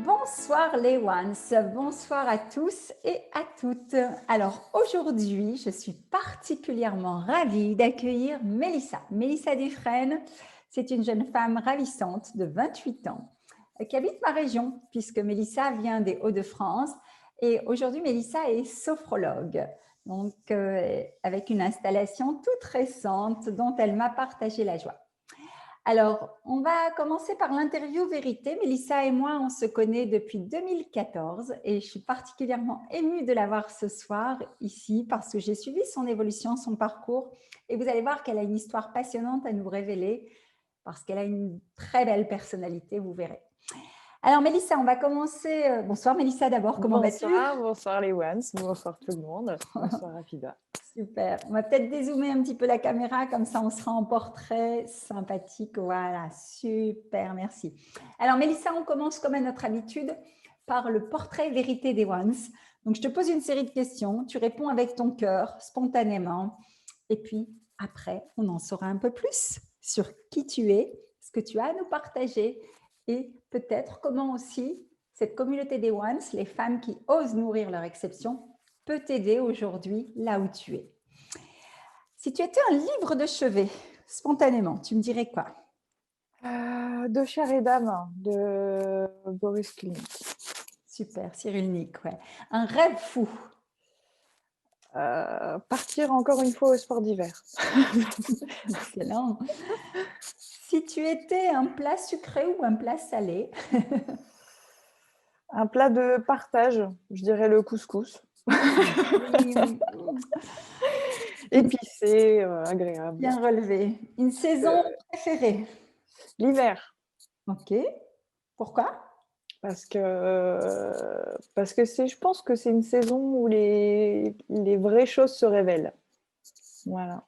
Bonsoir les ones, bonsoir à tous et à toutes. Alors aujourd'hui, je suis particulièrement ravie d'accueillir Mélissa. Mélissa Dufresne, c'est une jeune femme ravissante de 28 ans qui habite ma région puisque Mélissa vient des Hauts-de-France et aujourd'hui Mélissa est sophrologue. Donc avec une installation toute récente dont elle m'a partagé la joie. Alors, on va commencer par l'interview vérité. Mélissa et moi, on se connaît depuis 2014 et je suis particulièrement émue de la voir ce soir ici parce que j'ai suivi son évolution, son parcours et vous allez voir qu'elle a une histoire passionnante à nous révéler parce qu'elle a une très belle personnalité, vous verrez. Alors Mélissa, on va commencer. Bonsoir Mélissa d'abord, comment vas-tu? Bonsoir les ones, bonsoir tout le monde, bonsoir Afida. Super. On va peut-être dézoomer un petit peu la caméra, comme ça on sera en portrait sympathique. Voilà, super, merci. Alors Mélissa, on commence comme à notre habitude par le portrait vérité des ones. Donc je te pose une série de questions, tu réponds avec ton cœur, spontanément. Et puis après, on en saura un peu plus sur qui tu es, ce que tu as à nous partager et peut-être comment aussi cette communauté des ones, les femmes qui osent nourrir leur exception, peut t'aider aujourd'hui là où tu es. Si tu étais un livre de chevet, spontanément, tu me dirais quoi? De chair et d'âme de Boris Klimt. Super, Cyrulnik, ouais. Un rêve fou. Partir encore une fois au sport d'hiver. Excellent. Si tu étais un plat sucré ou un plat salé? Un plat de partage, je dirais le couscous. Oui. Épicé, agréable. Bien relevé. Une saison préférée? L'hiver, Ok. Pourquoi? parce que je pense que c'est une saison où les vraies choses se révèlent. Voilà.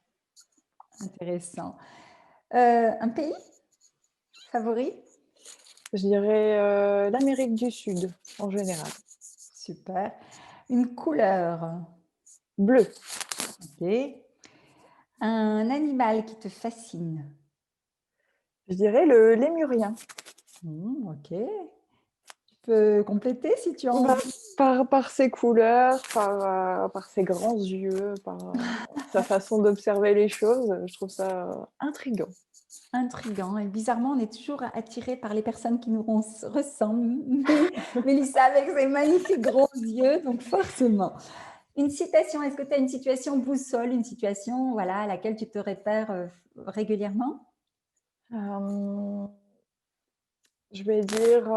Intéressant. Un pays favori? Je dirais l'Amérique du Sud en général. Super. Une couleur? Bleu. Ok. Un animal qui te fascine? Je dirais lémurien. Ok. Tu peux compléter si tu as envie. Par ses couleurs, par ses grands yeux, par sa façon d'observer les choses, je trouve ça intriguant. Intriguant. Et bizarrement, on est toujours attiré par les personnes qui nous ressemblent. Mélissa avec ses magnifiques gros yeux, donc forcément. Une citation, est-ce que tu as une situation boussole, une situation voilà, à laquelle tu te repères régulièrement? Euh, je vais dire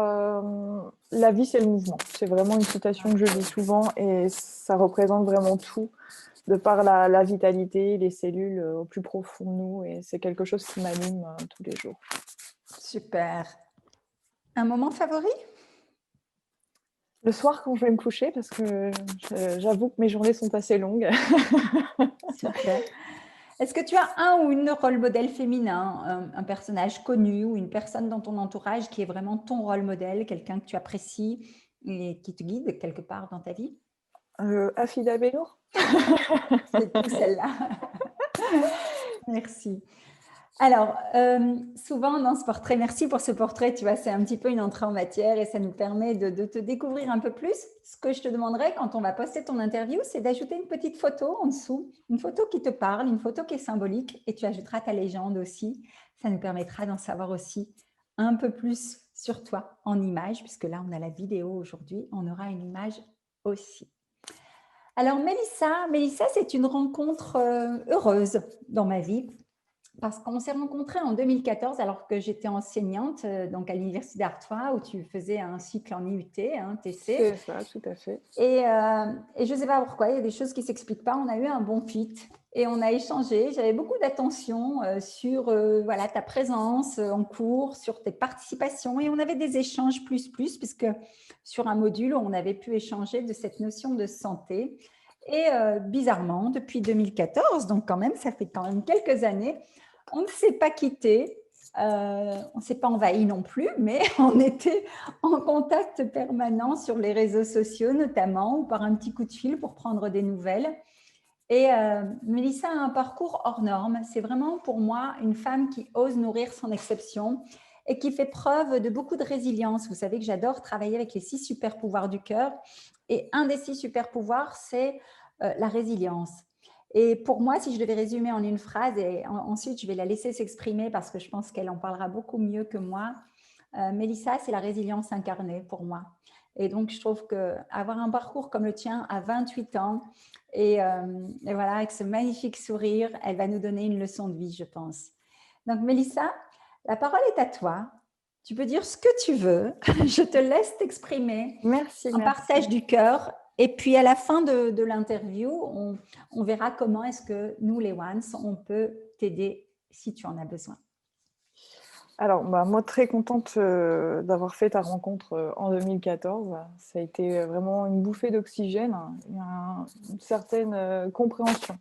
la vie, c'est le mouvement. C'est vraiment une citation que je dis souvent et ça représente vraiment tout, de par la vitalité, les cellules au plus profond de nous, et c'est quelque chose qui m'anime tous les jours. Super. Un moment favori? Le soir, quand je vais me coucher, parce que j'avoue que mes journées sont assez longues. Super. Est-ce que tu as un ou une rôle modèle féminin, un personnage connu ou une personne dans ton entourage qui est vraiment ton rôle modèle, quelqu'un que tu apprécies et qui te guide quelque part dans ta vie? Afida Benour. C'est tout celle-là. Merci. Alors, souvent dans ce portrait, merci pour ce portrait, tu vois, c'est un petit peu une entrée en matière et ça nous permet de te découvrir un peu plus. Ce que je te demanderais quand on va poster ton interview, c'est d'ajouter une petite photo en dessous, une photo qui te parle, une photo qui est symbolique et tu ajouteras ta légende aussi. Ça nous permettra d'en savoir aussi un peu plus sur toi en image, puisque là, on a la vidéo aujourd'hui, on aura une image aussi. Alors, Mélissa, c'est une rencontre heureuse dans ma vie. Parce qu'on s'est rencontrés en 2014 alors que j'étais enseignante donc à l'Université d'Artois où tu faisais un cycle en IUT, TC. C'est ça, tout à fait. Et je ne sais pas pourquoi, il y a des choses qui ne s'expliquent pas. On a eu un bon fit et on a échangé. J'avais beaucoup d'attention sur voilà, ta présence en cours, sur tes participations et on avait des échanges puisque sur un module, on avait pu échanger de cette notion de santé. Et bizarrement, depuis 2014, donc quand même, ça fait quand même quelques années, on ne s'est pas quitté, on ne s'est pas envahi non plus, mais on était en contact permanent sur les réseaux sociaux notamment, ou par un petit coup de fil pour prendre des nouvelles. Et Mélissa a un parcours hors norme. C'est vraiment pour moi une femme qui ose nourrir son exception et qui fait preuve de beaucoup de résilience. Vous savez que j'adore travailler avec les 6 super pouvoirs du cœur. Et un des 6 super pouvoirs, c'est la résilience. Et pour moi, si je devais résumer en une phrase, et ensuite je vais la laisser s'exprimer parce que je pense qu'elle en parlera beaucoup mieux que moi, Mélissa, c'est la résilience incarnée pour moi. Et donc, je trouve qu'avoir un parcours comme le tien à 28 ans, et voilà, avec ce magnifique sourire, elle va nous donner une leçon de vie, je pense. Donc, Mélissa, la parole est à toi. Tu peux dire ce que tu veux. Je te laisse t'exprimer Merci, en merci. partage du cœur. Et puis, à la fin de l'interview, on verra comment est-ce que nous, les Ones, on peut t'aider si tu en as besoin. Alors, moi, très contente d'avoir fait ta rencontre en 2014. Ça a été vraiment une bouffée d'oxygène, une certaine compréhension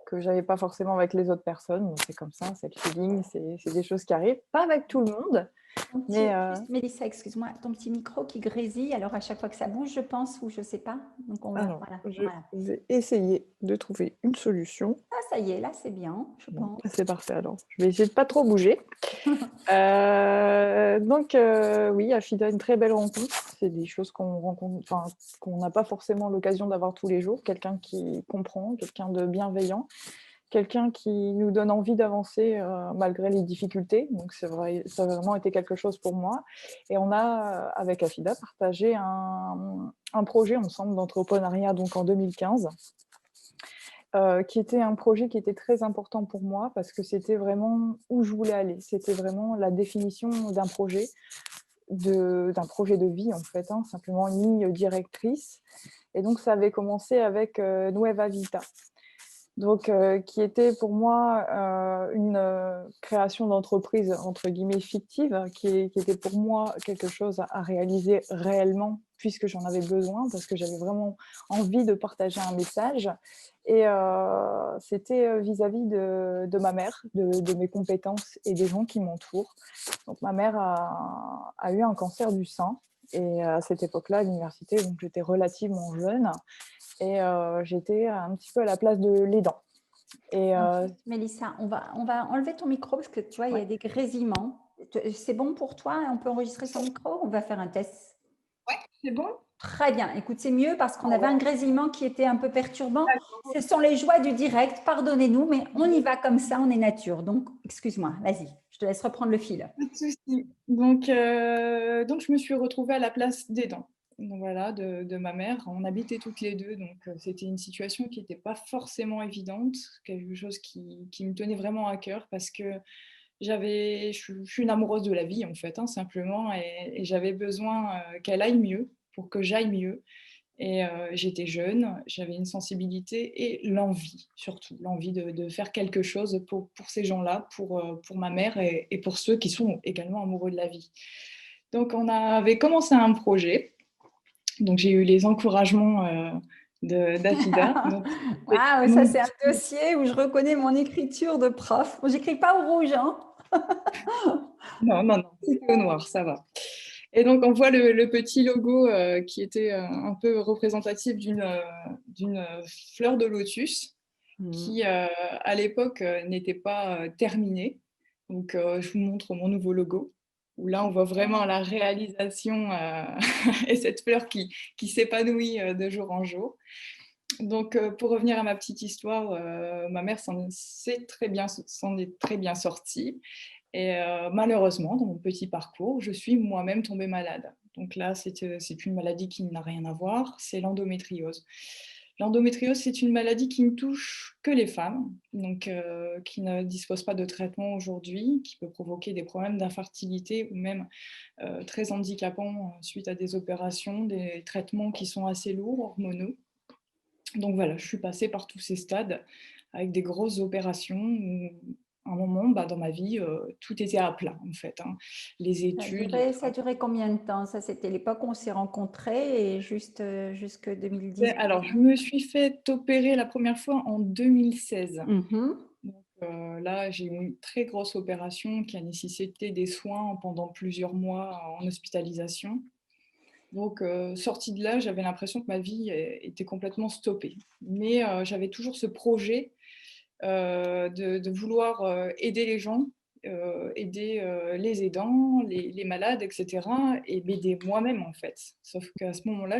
que j'avais pas forcément avec les autres personnes. Donc, c'est comme ça, c'est le feeling, c'est des choses qui arrivent. Pas avec tout le monde, mais Juste, Mélissa, excuse-moi, ton petit micro qui grésille, alors à chaque fois que ça bouge, je pense, ou je sais pas. Donc, on va, alors, voilà, je voilà. vais essayer de trouver une solution. Ah, ça y est, là, c'est bien, je Bon, pense. c'est parfait alors. Je vais essayer de pas trop bouger. Donc, oui, Afida, une très belle rencontre. C'est des choses qu'on rencontre, enfin, qu'on n'a pas forcément l'occasion d'avoir tous les jours. Quelqu'un qui comprend, quelqu'un de bienveillant, quelqu'un qui nous donne envie d'avancer malgré les difficultés. Donc, c'est vrai, ça a vraiment été quelque chose pour moi. Et on a, avec Afida, partagé un projet ensemble d'entrepreneuriat donc en 2015. Qui était un projet qui était très important pour moi parce que c'était vraiment où je voulais aller. C'était vraiment la définition d'un projet de vie, en fait, hein, simplement une ligne directrice. Et donc, ça avait commencé avec Nueva Vita. Donc, qui était pour moi une création d'entreprise, entre guillemets, fictive, qui était pour moi quelque chose à réaliser réellement, puisque j'en avais besoin, parce que j'avais vraiment envie de partager un message. Et c'était vis-à-vis de ma mère, de mes compétences et des gens qui m'entourent. Donc, ma mère a eu un cancer du sein. Et à cette époque-là, à l'université, donc j'étais relativement jeune. Et j'étais un petit peu à la place de l'aidant. Et Mélissa, on va enlever ton micro parce que tu vois, il y a ouais. des grésillements. C'est bon pour toi? On peut enregistrer son micro? On va faire un test. Ouais, c'est bon? Très bien. Écoute, c'est mieux parce qu'on Ah avait ouais, un grésillement qui était un peu perturbant. d'accord. Ce sont les joies du direct. Pardonnez-nous, mais on y va comme ça, on est nature. Donc, excuse-moi, vas-y, je te laisse reprendre le fil. Pas de souci. Donc, je me suis retrouvée à la place d'aidant. Donc voilà, de ma mère. On habitait toutes les deux, donc c'était une situation qui n'était pas forcément évidente, quelque chose qui me tenait vraiment à cœur parce que je suis une amoureuse de la vie en fait, hein, simplement, et j'avais besoin qu'elle aille mieux pour que j'aille mieux. Et j'étais jeune, j'avais une sensibilité et l'envie, surtout, l'envie de faire quelque chose pour ces gens-là, pour ma mère et pour ceux qui sont également amoureux de la vie. Donc on avait commencé un projet, donc j'ai eu les encouragements d'Afida. Waouh, ça c'est un dossier où je reconnais mon écriture de prof. Bon, j'écris pas au rouge, hein. Non, non, non, c'était au noir, ça va. Et donc, on voit le petit logo qui était un peu représentatif d'une fleur de lotus qui, à l'époque, n'était pas terminée. Donc, je vous montre mon nouveau logo, où là, on voit vraiment la réalisation et cette fleur qui s'épanouit de jour en jour. Donc, pour revenir à ma petite histoire, ma mère s'en est très bien sortie. Et malheureusement, dans mon petit parcours, je suis moi-même tombée malade. Donc là, c'est une maladie qui n'a rien à voir, c'est l'endométriose. L'endométriose, c'est une maladie qui ne touche que les femmes, donc qui ne dispose pas de traitement aujourd'hui, qui peut provoquer des problèmes d'infertilité ou même très handicapants suite à des opérations, des traitements qui sont assez lourds, hormonaux. Donc voilà, je suis passée par tous ces stades avec des grosses opérations où, à un moment, dans ma vie, tout était à plat, en fait, hein. Les études, les Ça a travaux. duré combien de temps? Ça, c'était l'époque où on s'est rencontrés et juste jusque 2018. Alors, je me suis fait opérer la première fois en 2016. Mhm. Donc là, j'ai eu une très grosse opération qui a nécessité des soins pendant plusieurs mois en hospitalisation. Donc, sortie de là, j'avais l'impression que ma vie était complètement stoppée. Mais j'avais toujours ce projet de vouloir aider les gens aider les aidants, les malades, etc. et m'aider moi-même en fait. Sauf qu'à ce moment-là,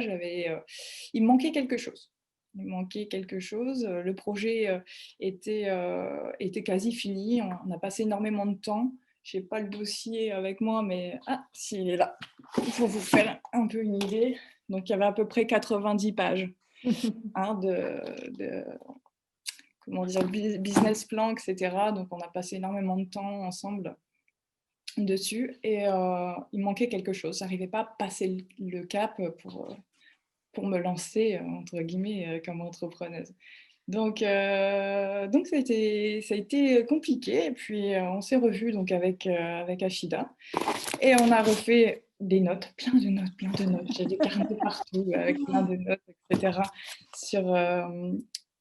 il me manquait quelque chose. Il me manquait quelque chose. Le projet était quasi fini. On a passé énormément de temps. Je n'ai pas le dossier avec moi, mais s'il est là, il faut vous faire un peu une idée. Donc, il y avait à peu près 90 pages hein, comment dire, business plan, etc. Donc, on a passé énormément de temps ensemble dessus et il manquait quelque chose. Je n'arrivais pas à passer le cap pour me lancer, entre guillemets, comme entrepreneuse. Donc ça a été compliqué. Et puis, on s'est revus donc, avec Ashida et on a refait des notes, plein de notes, plein de notes. J'ai des carnets partout avec plein de notes, etc. sur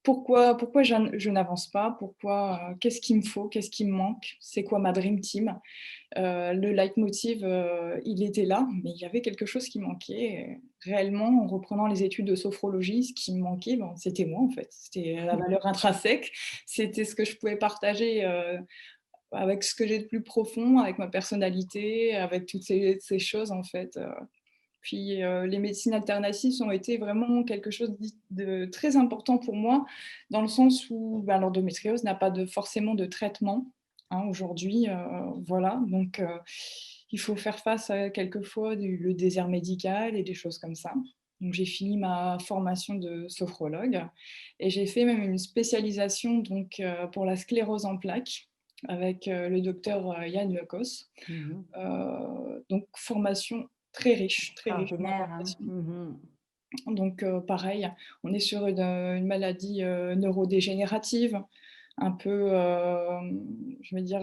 pourquoi je n'avance pas, qu'est-ce qu'il me faut, qu'est-ce qui me manque, c'est quoi ma dream team. Le leitmotiv, il était là, mais il y avait quelque chose qui manquait. Et réellement, en reprenant les études de sophrologie, ce qui me manquait, c'était moi en fait. C'était la valeur intrinsèque, c'était ce que je pouvais partager avec ce que j'ai de plus profond, avec ma personnalité, avec toutes ces choses en fait. Puis les médecines alternatives ont été vraiment quelque chose de très important pour moi, dans le sens où l'endométriose n'a pas forcément de traitement hein, aujourd'hui. Voilà, donc il faut faire face à quelquefois le désert médical et des choses comme ça. Donc j'ai fini ma formation de sophrologue et j'ai fait même une spécialisation donc, pour la sclérose en plaques avec le docteur Yann Lecos. Donc formation très riche Extraordinaire. d'informations. Donc pareil, on est sur une maladie neurodégénérative, un peu, je vais dire,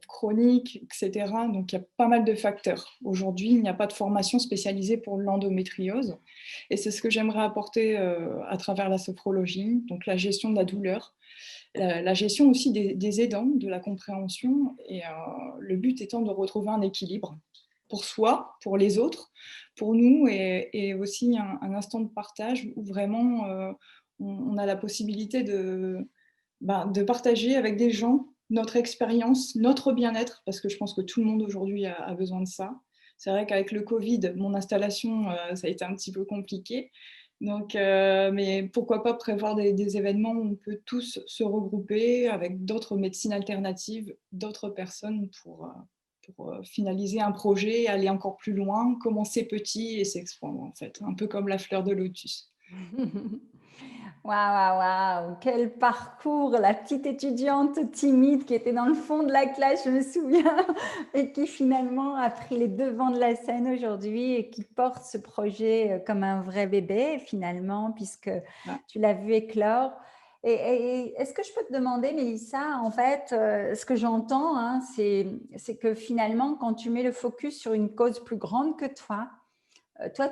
chronique, etc. Donc il y a pas mal de facteurs. Aujourd'hui, il n'y a pas de formation spécialisée pour l'endométriose. Et c'est ce que j'aimerais apporter à travers la sophrologie, donc la gestion de la douleur, la gestion aussi des aidants, de la compréhension, et le but étant de retrouver un équilibre pour soi, pour les autres, pour nous, et aussi un instant de partage où vraiment on a la possibilité de partager avec des gens notre expérience, notre bien-être, parce que je pense que tout le monde aujourd'hui a besoin de ça. C'est vrai qu'avec le Covid, mon installation, ça a été un petit peu compliqué. Donc, mais pourquoi pas prévoir des événements où on peut tous se regrouper avec d'autres médecines alternatives, d'autres personnes pour finaliser un projet, aller encore plus loin, commencer petit et s'expandre en fait, un peu comme la fleur de lotus. Waouh, waouh, waouh, quel parcours, la petite étudiante timide qui était dans le fond de la classe, je me souviens, et qui finalement a pris les devants de la scène aujourd'hui et qui porte ce projet comme un vrai bébé finalement, puisque tu l'as vu éclore. Et est-ce que je peux te demander, Mélissa, en fait, ce que j'entends, hein, c'est que finalement, quand tu mets le focus sur une cause plus grande que toi,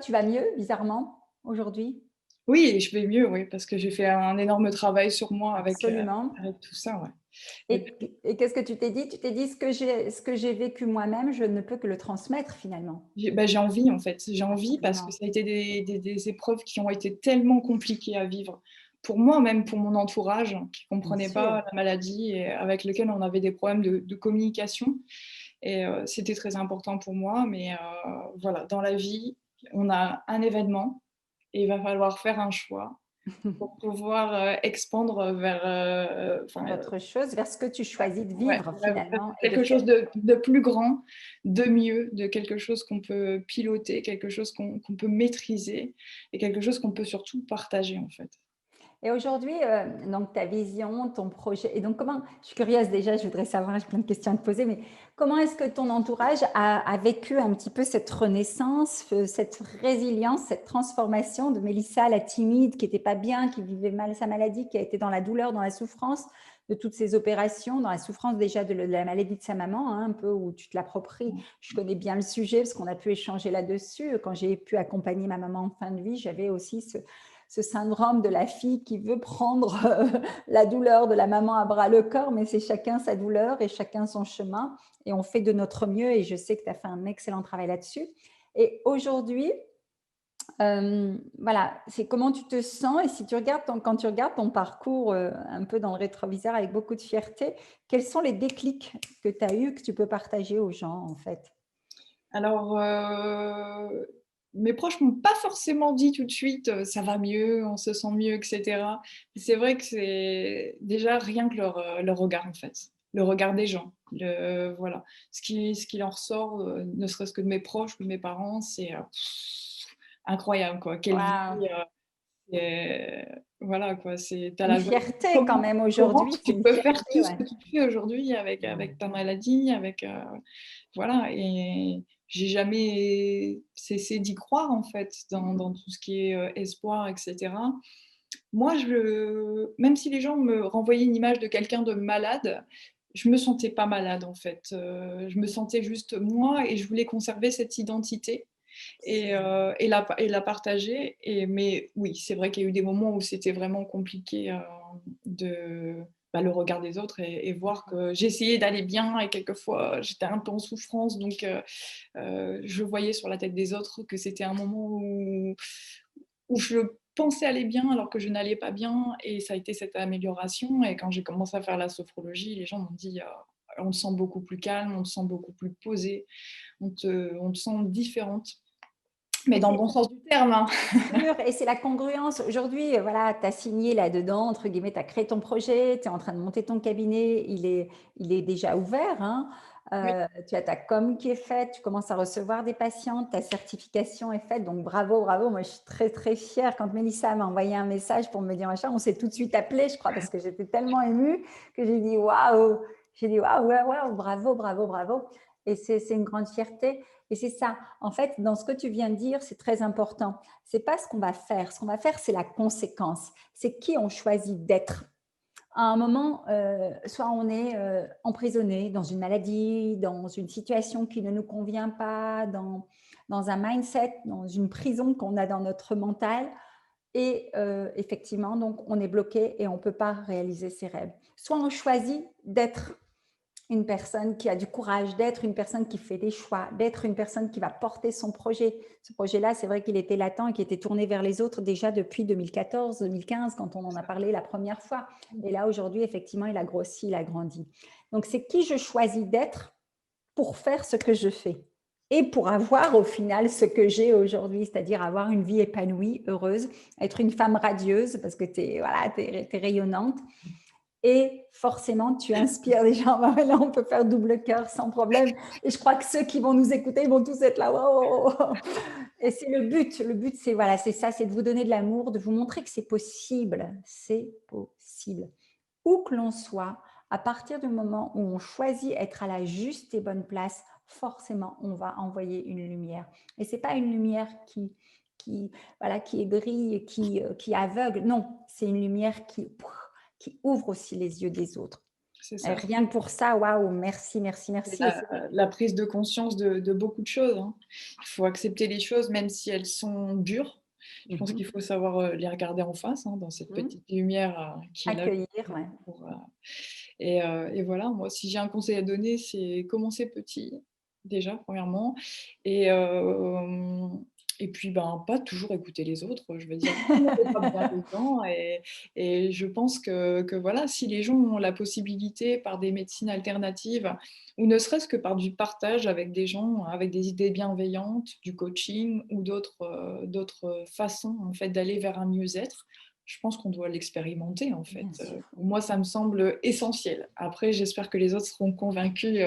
tu vas mieux, bizarrement, aujourd'hui? Oui, je vais mieux, oui, parce que j'ai fait un énorme travail sur moi avec Absolument. tout ça. Ouais. Et qu'est-ce que tu t'es dit? Tu t'es dit ce que j'ai vécu moi-même, je ne peux que le transmettre finalement. J'ai envie en fait, j'ai envie parce que Absolument. ça a été des épreuves qui ont été tellement compliquées à vivre. Pour moi, même pour mon entourage, qui ne Bien comprenait sûr. pas la maladie et avec lequel on avait des problèmes de communication. Et c'était très important pour moi. Mais voilà, dans la vie, on a un événement et il va falloir faire un choix pour pouvoir expandre Vers autre chose, vers ce que tu choisis de ouais, vivre vers finalement et de quelque faire. chose de plus grand, de mieux, de quelque chose qu'on peut piloter, quelque chose qu'on peut maîtriser et quelque chose qu'on peut surtout partager en fait. Et aujourd'hui, donc ta vision, ton projet, et donc comment, je suis curieuse déjà, je voudrais savoir, j'ai plein de questions à te poser, mais comment est-ce que ton entourage a vécu un petit peu cette renaissance, cette résilience, cette transformation de Mélissa, la timide, qui n'était pas bien, qui vivait mal sa maladie, qui a été dans la douleur, dans la souffrance de toutes ces opérations, dans la souffrance déjà de la maladie de sa maman, hein, un peu où tu te l'appropries. Je connais bien le sujet parce qu'on a pu échanger là-dessus. Quand j'ai pu accompagner ma maman en fin de vie, j'avais aussi ce syndrome de la fille qui veut prendre la douleur de la maman à bras le corps, mais c'est chacun sa douleur et chacun son chemin. Et on fait de notre mieux et je sais que tu as fait un excellent travail là-dessus. Et aujourd'hui, voilà, c'est comment tu te sens et si tu regardes quand tu regardes ton parcours un peu dans le rétroviseur avec beaucoup de fierté, quels sont les déclics que tu as eus que tu peux partager aux gens en fait? Alors, mes proches m'ont pas forcément dit tout de suite, «Ça va mieux, on se sent mieux» et cetera. C'est vrai que c'est déjà rien que leur regard, en fait. Le regard des gens, voilà. Ce qui en ressort, ne serait-ce que de mes proches ou de mes parents, c'est, incroyable, quoi. Quelle vie, Waouh! voilà, quoi, tu as Une la joie. fierté quand même Comment aujourd'hui, c'est tu une peux faire fierté, tout ce ouais. que tu fais aujourd'hui avec ta maladie, voilà, et j'ai jamais cessé d'y croire, en fait, dans tout ce qui est, espoir et cetera. Moi, même si les gens me renvoyaient une image de quelqu'un de malade, je me sentais pas malade, en fait, je me sentais juste moi et je voulais conserver cette identité et la partager, mais oui, c'est vrai qu'il y a eu des moments où c'était vraiment compliqué, le regard des autres et voir que j'essayais d'aller bien et quelquefois j'étais un peu en souffrance, donc je voyais sur la tête des autres que c'était un moment où je pensais aller bien alors que je n'allais pas bien, et ça a été cette amélioration. Et quand j'ai commencé à faire la sophrologie, les gens m'ont dit, «On te sent beaucoup plus calme, on te sent beaucoup plus posée, on te sent différente», mais Et dans le bon sens du terme, hein. sûr, et c'est la congruence. Aujourd'hui, voilà, tu as signé là-dedans, entre guillemets, tu as créé ton projet, tu es en train de monter ton cabinet, il est déjà ouvert, hein. Oui. Tu as ta com qui est faite, tu commences à recevoir des patientes, ta certification est faite, donc bravo, bravo. Moi, je suis très, très fière quand Mélissa m'a envoyé un message pour me dire machin. On s'est tout de suite appelé, je crois, parce que j'étais tellement émue que j'ai dit waouh, ouais, waouh, bravo, bravo, bravo. Et c'est une grande fierté. Et c'est ça. En fait, dans ce que tu viens de dire, c'est très important. C'est pas ce qu'on va faire. Ce qu'on va faire, c'est la conséquence. C'est qui on choisit d'être. À un moment, soit on est emprisonné dans une maladie, dans une situation qui ne nous convient pas, dans un mindset, dans une prison qu'on a dans notre mental. Et effectivement, donc, on est bloqué et on ne peut pas réaliser ses rêves. Soit on choisit d'être une personne qui a du courage, d'être une personne qui fait des choix, d'être une personne qui va porter son projet. Ce projet-là, c'est vrai qu'il était latent et qui était tourné vers les autres déjà depuis 2014, 2015, quand on en a parlé la première fois. Et là, aujourd'hui, effectivement, il a grossi, il a grandi. Donc, c'est qui je choisis d'être pour faire ce que je fais et pour avoir au final ce que j'ai aujourd'hui, c'est-à-dire avoir une vie épanouie, heureuse, être une femme radieuse parce que tu es, voilà, t'es rayonnante. Et forcément, tu inspires les gens. Là, on peut faire double cœur sans problème. Et je crois que ceux qui vont nous écouter, ils vont tous être là. Wow. Et c'est le but. Le but, c'est voilà, c'est ça, c'est de vous donner de l'amour, de vous montrer que c'est possible. C'est possible. Où que l'on soit, à partir du moment où on choisit être à la juste et bonne place, forcément, on va envoyer une lumière. Et c'est pas une lumière voilà, qui aigrit et qui aveugle. Non, c'est une lumière qui ouvre aussi les yeux des autres. C'est Et ça. rien que pour ça, waouh, merci, merci, C'est merci. la prise de conscience de beaucoup de choses, hein. Il faut accepter les choses même si elles sont dures. Je pense qu'il faut savoir, les regarder en face, hein, dans cette petite lumière, qui est là Accueillir, ouais. pour, et voilà, moi, si j'ai un conseil à donner, c'est commencer petit, déjà, premièrement, et et puis, ben, pas toujours écouter les autres. Je veux dire, tout le monde n'est pas bienveillant, et je pense que voilà, si les gens ont la possibilité, par des médecines alternatives ou ne serait-ce que par du partage avec des gens avec des idées bienveillantes, du coaching ou d'autres façons, en fait, d'aller vers un mieux-être, je pense qu'on doit l'expérimenter, en fait. Bien sûr. Pour moi, ça me semble essentiel. Après, j'espère que les autres seront convaincus,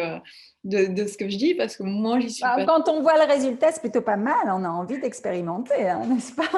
de ce que je dis, parce que moi, j'y suis Bah, pas. quand on voit le résultat, c'est plutôt pas mal. On a envie d'expérimenter, hein, n'est-ce pas?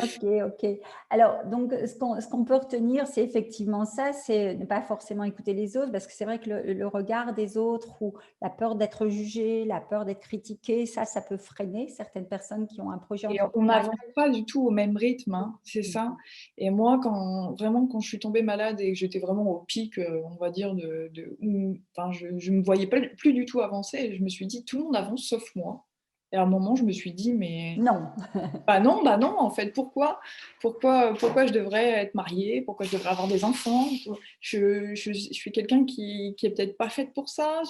Ok, ok. Alors, donc, ce qu'on peut retenir, c'est effectivement ça, c'est ne pas forcément écouter les autres, parce que c'est vrai que le regard des autres ou la peur d'être jugé, la peur d'être critiqué, ça peut freiner certaines personnes qui ont un projet Et on n'avance entrepreneurial. pas du tout au même rythme, hein, c'est Mmh. ça. Et moi, quand je suis tombée malade et que j'étais vraiment au pic, on va dire où enfin, je me voyais pas plus du tout avancer, et je me suis dit: «Tout le monde avance sauf moi», et à un moment, je me suis dit: «Mais Non. bah non, en fait, pourquoi je devrais être mariée? Pourquoi je devrais avoir des enfants? Je suis quelqu'un qui est peut-être pas faite pour ça».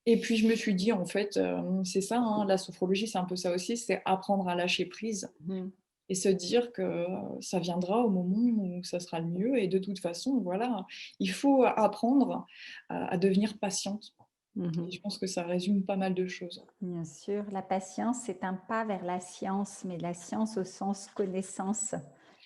Et puis je me suis dit, en fait, c'est ça, hein, la sophrologie, c'est un peu ça aussi, c'est apprendre à lâcher prise Mhm. et se dire que ça viendra au moment où ça sera le mieux. Et de toute façon, voilà, il faut apprendre à devenir patiente. Et Mhm. je pense que ça résume pas mal de choses. Bien sûr, la patience, c'est un pas vers la science, mais la science au sens connaissance.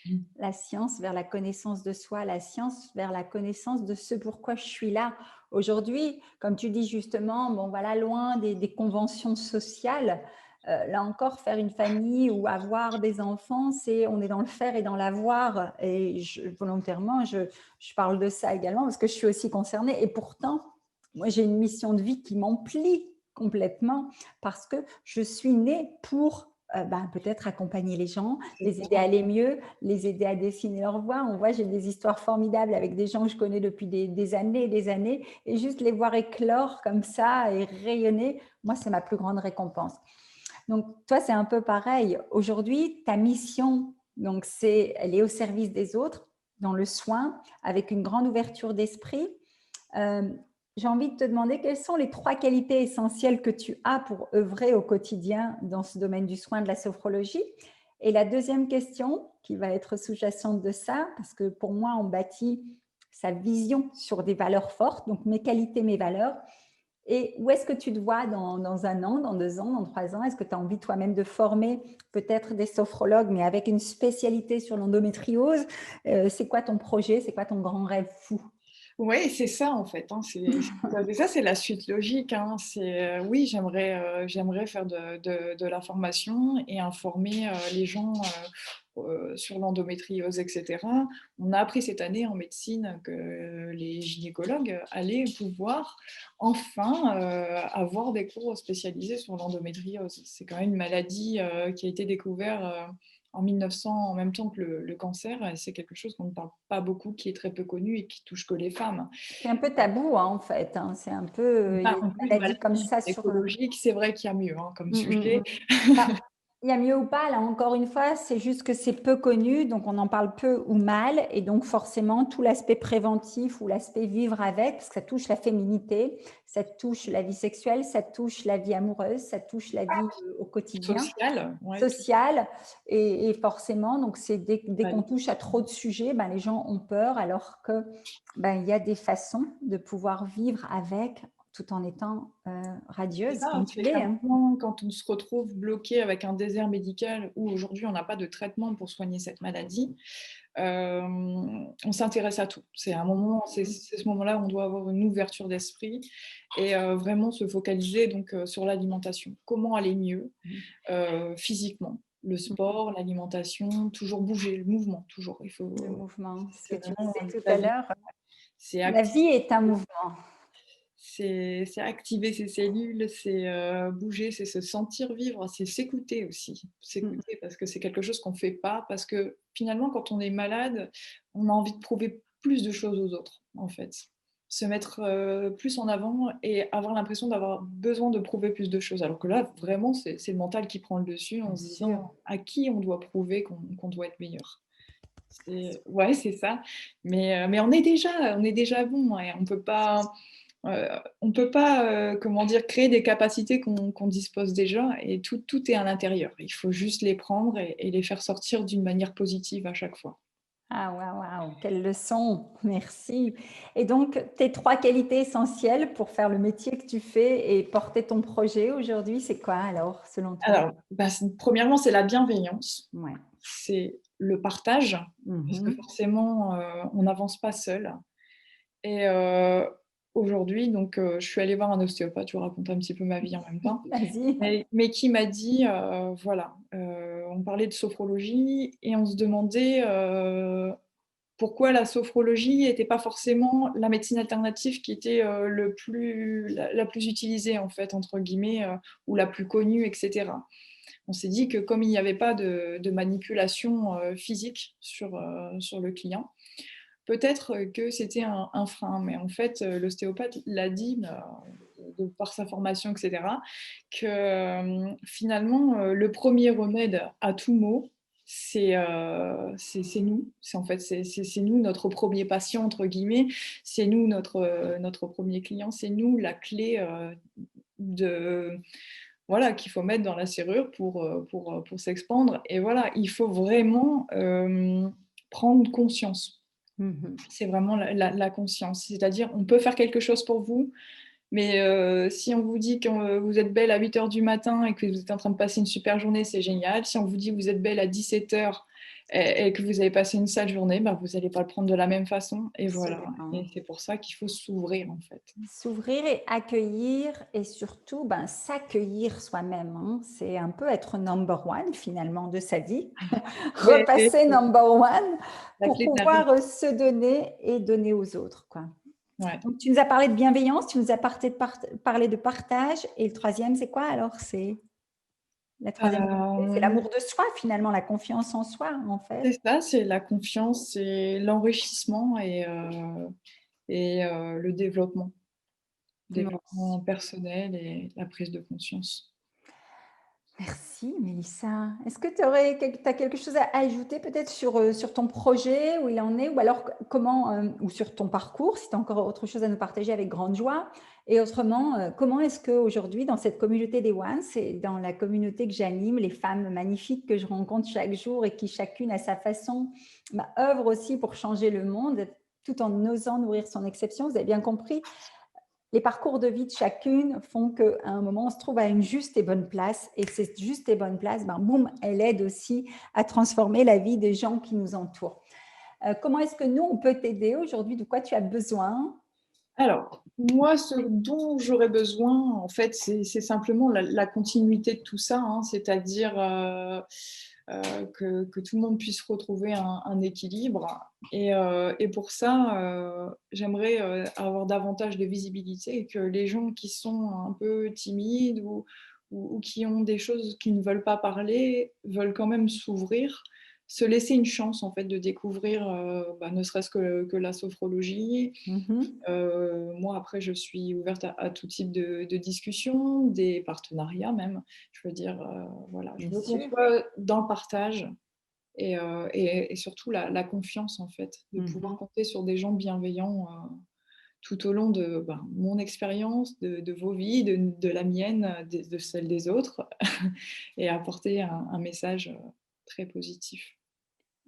Mmh. La science vers la connaissance de soi, la science vers la connaissance de ce pourquoi je suis là. Aujourd'hui, comme tu dis justement, bon voilà, loin des conventions sociales, là encore, faire une famille ou avoir des enfants, on est dans le faire et dans l'avoir. Et volontairement, je parle de ça également parce que je suis aussi concernée. Et pourtant, moi, j'ai une mission de vie qui m'emplit complètement parce que je suis née pour peut-être accompagner les gens, C'est les aider ça. à aller mieux, les aider à dessiner leur voie. On voit, j'ai des histoires formidables avec des gens que je connais depuis des années et des années, et juste les voir éclore comme ça et rayonner, moi, c'est ma plus grande récompense. Donc, toi, c'est un peu pareil. Aujourd'hui, ta mission, donc, elle est au service des autres, dans le soin, avec une grande ouverture d'esprit. Euh, j'ai envie de te demander quelles sont les 3 qualités essentielles que tu as pour œuvrer au quotidien dans ce domaine du soin de la sophrologie. Et la deuxième question, qui va être sous-jacente de ça, parce que pour moi, on bâtit sa vision sur des valeurs fortes, donc mes qualités, mes valeurs. Et où est-ce que tu te vois dans 1 an, dans 2 ans, dans 3 ans? Est-ce que tu as envie toi-même de former peut-être des sophrologues, mais avec une spécialité sur l'endométriose? C'est quoi ton projet? C'est quoi ton grand rêve fou? Ouais, c'est ça en fait, hein, ça, c'est la suite logique, hein. Oui, j'aimerais faire de la formation et informer, les gens, sur l'endométriose et cetera. On a appris cette année en médecine que les gynécologues allaient pouvoir enfin, avoir des cours spécialisés sur l'endométriose. C'est quand même une maladie, qui a été découverte, en 1900, en même temps que le cancer. C'est quelque chose qu'on ne parle pas beaucoup, qui est très peu connu et qui touche que les femmes. C'est un peu tabou, hein, en fait. Hein. C'est un peu, il y a En une plus, maladie comme maladie ça sur. écologique, c'est vrai qu'il y a mieux, hein, comme Mm, mm, sujet. mm. Bah, il y a mieux ou pas, là encore une fois, c'est juste que c'est peu connu, donc on en parle peu ou mal, et donc forcément tout l'aspect préventif ou l'aspect vivre avec, parce que ça touche la féminité, ça touche la vie sexuelle, ça touche la vie amoureuse, ça touche la vie au quotidien, Social, ouais, tout sociale, et forcément, donc c'est dès à qu'on fait. touche à trop de sujets, ben, les gens ont peur, alors que il y a des façons de pouvoir vivre avec tout en étant C'est radieuse, ça, comme tu c'est l'es. qu'à un Hein. moment, quand on se retrouve bloqué avec un désert médical où aujourd'hui on n'a pas de traitement pour soigner cette maladie, on s'intéresse à tout. C'est un moment, c'est ce moment-là où on doit avoir une ouverture d'esprit et vraiment se focaliser donc sur l'alimentation. Comment aller mieux physiquement? Le sport, l'alimentation, toujours bouger, le mouvement, toujours. Le mouvement, ce que C'est tu vraiment disais tout la à vie, l'heure, c'est la actif. vie est un mouvement. C'est activer ses cellules, c'est bouger, c'est se sentir vivre, c'est s'écouter aussi. Mm. S'écouter parce que c'est quelque chose qu'on ne fait pas, parce que finalement, quand on est malade, on a envie de prouver plus de choses aux autres, en fait. Se mettre plus en avant et avoir l'impression d'avoir besoin de prouver plus de choses. Alors que là, vraiment, c'est le mental qui prend le dessus en Bien se sûr. disant à qui on doit prouver qu'on doit être meilleur. Ouais, c'est ça. Mais on est déjà bon, hein, et on peut pas, comment dire, créer des capacités qu'on dispose déjà et tout est à l'intérieur. Il faut juste les prendre et les faire sortir d'une manière positive à chaque fois. Ah, waouh, waouh, quelle leçon, merci. Et donc, tes 3 qualités essentielles pour faire le métier que tu fais et porter ton projet aujourd'hui, c'est quoi alors, selon toi? Alors, premièrement, c'est la bienveillance, Ouais. c'est le partage, parce que Mhm. forcément, on n'avance pas seul. Et aujourd'hui, donc, je suis allée voir un ostéopathe, je vous raconte un petit peu ma vie en même temps. Vas-y. Mais qui m'a dit, voilà, on parlait de sophrologie et on se demandait, pourquoi la sophrologie n'était pas forcément la médecine alternative qui était, la plus utilisée en fait, entre guillemets, ou la plus connue et cetera. On s'est dit que comme il n'y avait pas de manipulation, physique sur le client, peut-être que c'était un frein. Mais en fait, l'ostéopathe l'a dit, par sa formation et cetera, que, finalement, le premier remède à tout mot, c'est nous. En fait, c'est nous notre premier patient, entre guillemets. C'est nous notre premier client. C'est nous la clé de, voilà, qu'il faut mettre dans la serrure pour s'expandre. Et voilà, il faut vraiment prendre conscience. C'est vraiment la conscience. C'est-à-dire, on peut faire quelque chose pour vous, mais si on vous dit que vous êtes belle à 8 heures du matin et que vous êtes en train de passer une super journée, c'est génial. Si on vous dit que vous êtes belle à 17 heures et que vous avez passé une sale journée, bah, vous n'allez pas le prendre de la même façon. Et voilà. Absolument. Et c'est pour ça qu'il faut s'ouvrir, en fait. S'ouvrir et accueillir et surtout s'accueillir soi-même, hein. C'est un peu être number one finalement de sa vie, Ouais, repasser number one la pour clé de la vie. pouvoir se donner et donner aux autres, quoi. Ouais. Donc, tu nous as parlé de bienveillance, tu nous as parlé de partage et le troisième, c'est quoi alors? C'est la troisième qualité, c'est l'amour de soi finalement, la confiance en soi en fait. C'est ça, c'est la confiance, c'est l'enrichissement et le développement personnel et la prise de conscience. Merci Mélissa. Est-ce que tu as quelque chose à ajouter peut-être sur ton projet, où il en est, ou alors comment, ou sur ton parcours, si tu as encore autre chose à nous partager avec grande joie. Et autrement, comment est-ce qu'aujourd'hui, dans cette communauté des Ones et dans la communauté que j'anime, les femmes magnifiques que je rencontre chaque jour et qui chacune à sa façon œuvrent aussi pour changer le monde, tout en osant nourrir son exception, vous avez bien compris. Les parcours de vie de chacune font qu'à un moment, on se trouve à une juste et bonne place. Et cette juste et bonne place, boum, elle aide aussi à transformer la vie des gens qui nous entourent. Comment est-ce que nous, on peut t'aider aujourd'hui? De quoi tu as besoin? Alors, moi, ce dont j'aurais besoin, en fait, c'est simplement la continuité de tout ça, hein, c'est-à-dire que tout le monde puisse retrouver un équilibre. Et pour ça, j'aimerais avoir davantage de visibilité et que les gens qui sont un peu timides ou qui ont des choses qu'ils ne veulent pas parler veulent quand même s'ouvrir, se laisser une chance en fait de découvrir ne serait-ce que la sophrologie. Moi, après, je suis ouverte à tout type de discussions, des partenariats même. Je veux dire, voilà, je Bien veux qu'on sûr. soit dans le partage et surtout la confiance, en fait, de pouvoir compter sur des gens bienveillants tout au long de mon expérience, de vos vies, de la mienne, de celle des autres, et apporter un message très positif.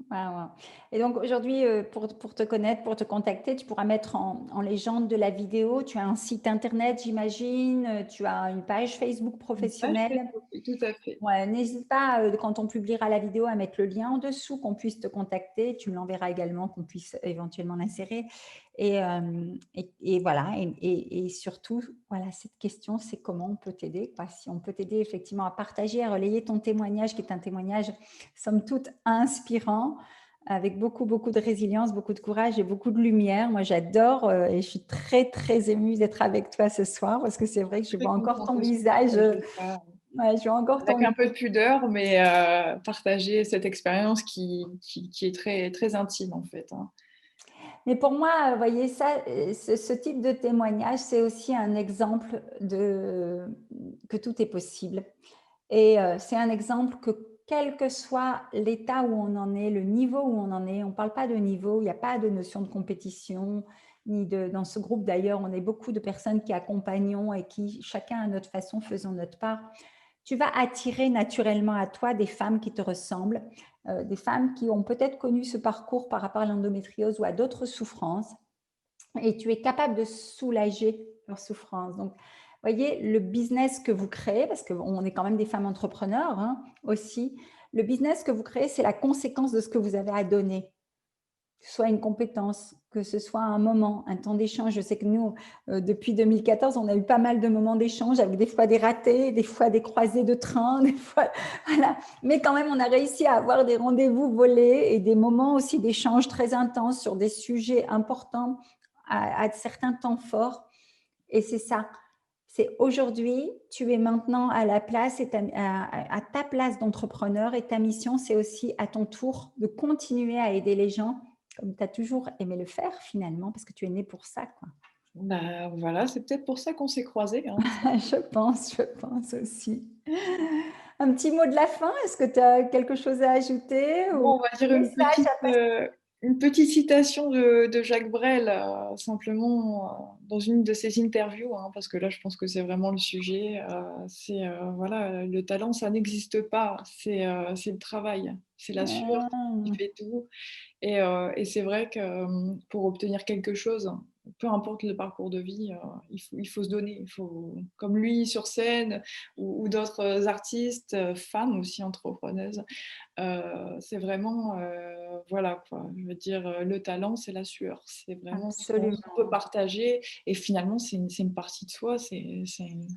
Wow. Et donc aujourd'hui, pour te connaître, pour te contacter, tu pourras mettre en légende de la vidéo. Tu as un site internet, j'imagine. Tu as une page Facebook Une page professionnelle. Facebook, oui, tout à fait. Ouais, n'hésite pas, quand on publiera la vidéo, à mettre le lien en dessous, qu'on puisse te contacter. Tu me l'enverras également, qu'on puisse éventuellement l'insérer. Et voilà. Et surtout, voilà, cette question, c'est comment on peut t'aider, quoi. Si on peut t'aider effectivement à partager, à relayer ton témoignage, qui est un témoignage, somme toute, inspirant, avec beaucoup, beaucoup de résilience, beaucoup de courage et beaucoup de lumière. Moi, j'adore et je suis très, très émue d'être avec toi ce soir parce que c'est vrai que je Très vois encore contente ton aussi de visage. partager ça. Ouais, je vois encore ton Avec un peu de pudeur, mais partager cette expérience qui est très, très intime en fait, hein. Mais pour moi, vous voyez, ça, ce type de témoignage, c'est aussi un exemple que tout est possible. Et c'est un exemple que quel que soit l'état où on en est, le niveau où on en est, on ne parle pas de niveau, il n'y a pas de notion de compétition, dans ce groupe d'ailleurs, on est beaucoup de personnes qui accompagnons et qui, chacun à notre façon, faisons notre part. Tu vas attirer naturellement à toi des femmes qui te ressemblent, des femmes qui ont peut-être connu ce parcours par rapport à l'endométriose ou à d'autres souffrances, et tu es capable de soulager leurs souffrances. Donc, voyez, le business que vous créez, parce qu'on est quand même des femmes entrepreneurs aussi, le business que vous créez, c'est la conséquence de ce que vous avez à donner, que ce soit une compétence, que ce soit un moment, un temps d'échange. Je sais que nous, depuis 2014, on a eu pas mal de moments d'échange avec des fois des ratés, des fois des croisées de train, des fois, voilà. Mais quand même, on a réussi à avoir des rendez-vous volés et des moments aussi d'échange très intenses sur des sujets importants à certains temps forts. Et c'est ça. C'est aujourd'hui, tu es maintenant à la place à ta place d'entrepreneur et ta mission, c'est aussi à ton tour de continuer à aider les gens comme tu as toujours aimé le faire finalement, parce que tu es né pour ça, quoi. Bah, voilà, c'est peut-être pour ça qu'on s'est croisés, hein. Je pense aussi. Un petit mot de la fin, est-ce que tu as quelque chose à ajouter Bon, ou on va dire un message à passer? une petite citation de Jacques Brel, simplement dans une de ses interviews, hein, parce que là, je pense que c'est vraiment le sujet. C'est voilà, le talent, ça n'existe pas, c'est le travail, c'est la sueur qui Ah, fait tout. Et c'est vrai que pour obtenir quelque chose, peu importe le parcours de vie, il faut se donner. Il faut, comme lui sur scène ou d'autres artistes, femmes aussi entrepreneuses, c'est vraiment, voilà quoi. Je veux dire, le talent, c'est la sueur. C'est vraiment ce qu'on peut absolument. partager. Et finalement, c'est une partie de soi, c'est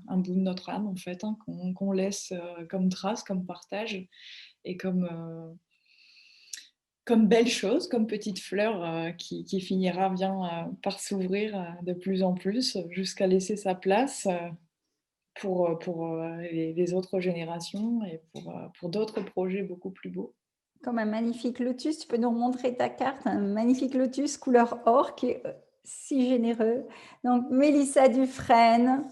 un bout de notre âme en fait, hein, qu'on laisse comme trace, comme partage et comme belle chose, comme petite fleur qui finira bien par s'ouvrir de plus en plus jusqu'à laisser sa place pour les autres générations et pour d'autres projets beaucoup plus beaux. Comme un magnifique lotus, tu peux nous montrer ta carte, un magnifique lotus couleur or qui est si généreux. Donc, Mélissa Dufresne,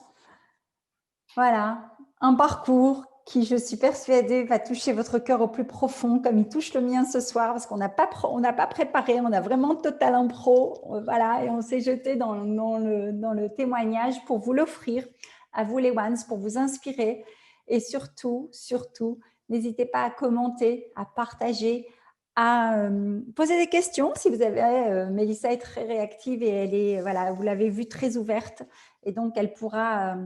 voilà, un parcours qui, je suis persuadée, va toucher votre cœur au plus profond, comme il touche le mien ce soir, parce qu'on n'a pas préparé, on a vraiment total impro, voilà, et on s'est jeté dans le témoignage pour vous l'offrir, à vous les ones, pour vous inspirer. Et surtout, surtout, n'hésitez pas à commenter, à partager, à poser des questions. Si vous avez, Mélissa est très réactive et elle est, voilà, vous l'avez vue très ouverte, et donc elle pourra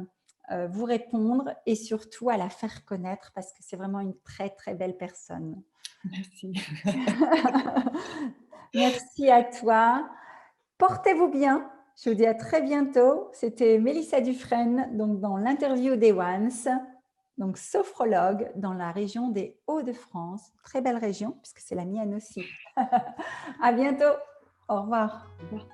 vous répondre et surtout à la faire connaître parce que c'est vraiment une très, très belle personne. Merci. Merci à toi. Portez-vous bien. Je vous dis à très bientôt. C'était Mélissa Dufresne, donc dans l'interview des Ones, donc sophrologue dans la région des Hauts-de-France. Très belle région, puisque c'est la mienne aussi. À bientôt. Au revoir. Au revoir.